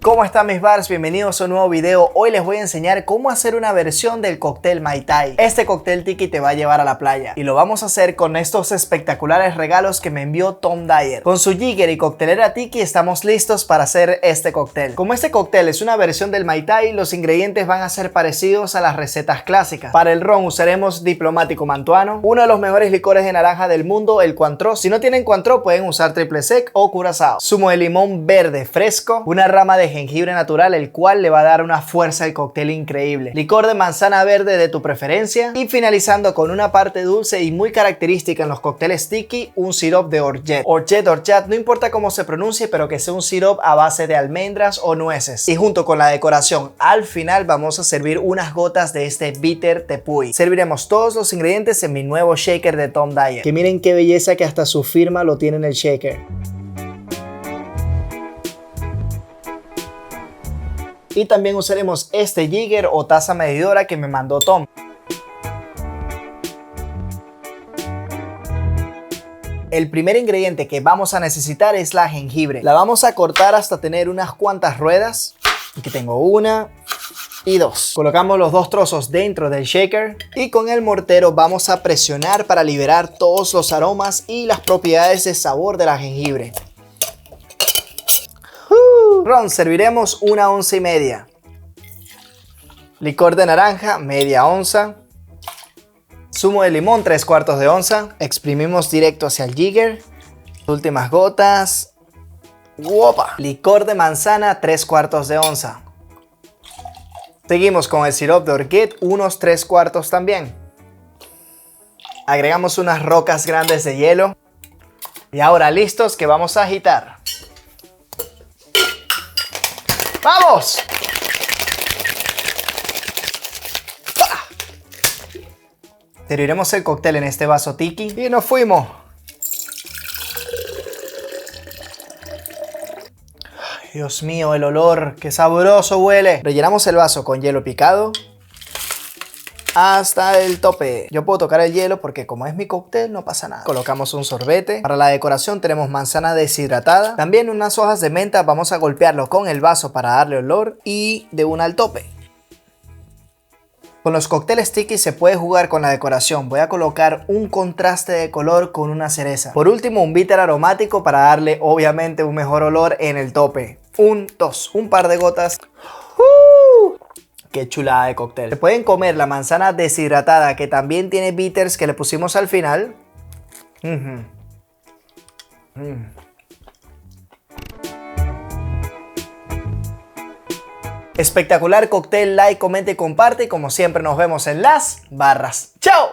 ¿Cómo están mis bars? Bienvenidos a un nuevo video. Hoy les voy a enseñar cómo hacer una versión del cóctel Mai Tai. Este cóctel tiki te va a llevar a la playa y lo vamos a hacer con estos espectaculares regalos que me envió Tom Dyer. Con su jigger y coctelera tiki estamos listos para hacer este cóctel. Como este cóctel es una versión del Mai Tai, los ingredientes van a ser parecidos a las recetas clásicas. Para el ron usaremos diplomático mantuano, uno de los mejores licores de naranja del mundo, el Cointreau. Si no tienen Cointreau pueden usar triple sec o curazao. Zumo de limón verde fresco, una rama de jengibre natural, el cual le va a dar una fuerza al cóctel increíble. Licor de manzana verde de tu preferencia y finalizando con una parte dulce y muy característica en los cócteles tiki, un sirope de orgeat. Orgeat, no importa cómo se pronuncie, pero que sea un sirope a base de almendras o nueces. Y junto con la decoración, al final vamos a servir unas gotas de este bitter tepuy. Serviremos todos los ingredientes en mi nuevo shaker de Tom Dyer. Que miren qué belleza que hasta su firma lo tiene en el shaker. Y también usaremos este jigger o taza medidora que me mandó Tom. El primer ingrediente que vamos a necesitar es la jengibre. La vamos a cortar hasta tener unas cuantas ruedas. Aquí tengo una y dos. Colocamos los dos trozos dentro del shaker y con el mortero vamos a presionar para liberar todos los aromas y las propiedades de sabor de la jengibre. Ron serviremos 1,5 onzas. Licor de naranja, media onza. Zumo de limón, 3/4 onza. Exprimimos directo hacia el jigger. Últimas gotas. ¡Wopa! Licor de manzana, 3/4 onza. Seguimos con el sirope de orgeat, unos 3/4 también. Agregamos unas rocas grandes de hielo. Y ahora listos que vamos a agitar. ¡Vamos! Serviremos el cóctel en este vaso tiki y nos fuimos. Ay, Dios mío, el olor, qué sabroso huele. Rellenamos el vaso con hielo picado hasta el tope. Yo puedo tocar el hielo porque como es mi cóctel no pasa nada. Colocamos un sorbete. Para la decoración tenemos manzana deshidratada. También unas hojas de menta. Vamos a golpearlo con el vaso para darle olor y de una al tope. Con los cócteles tiki se puede jugar con la decoración. Voy a colocar un contraste de color con una cereza. Por último, un bitter aromático para darle obviamente un mejor olor en el tope. Un par de gotas. Qué chulada de cóctel. Se pueden comer la manzana deshidratada que también tiene bitters que le pusimos al final. Espectacular cóctel, like, comenta y comparte. Y como siempre nos vemos en las barras. ¡Chao!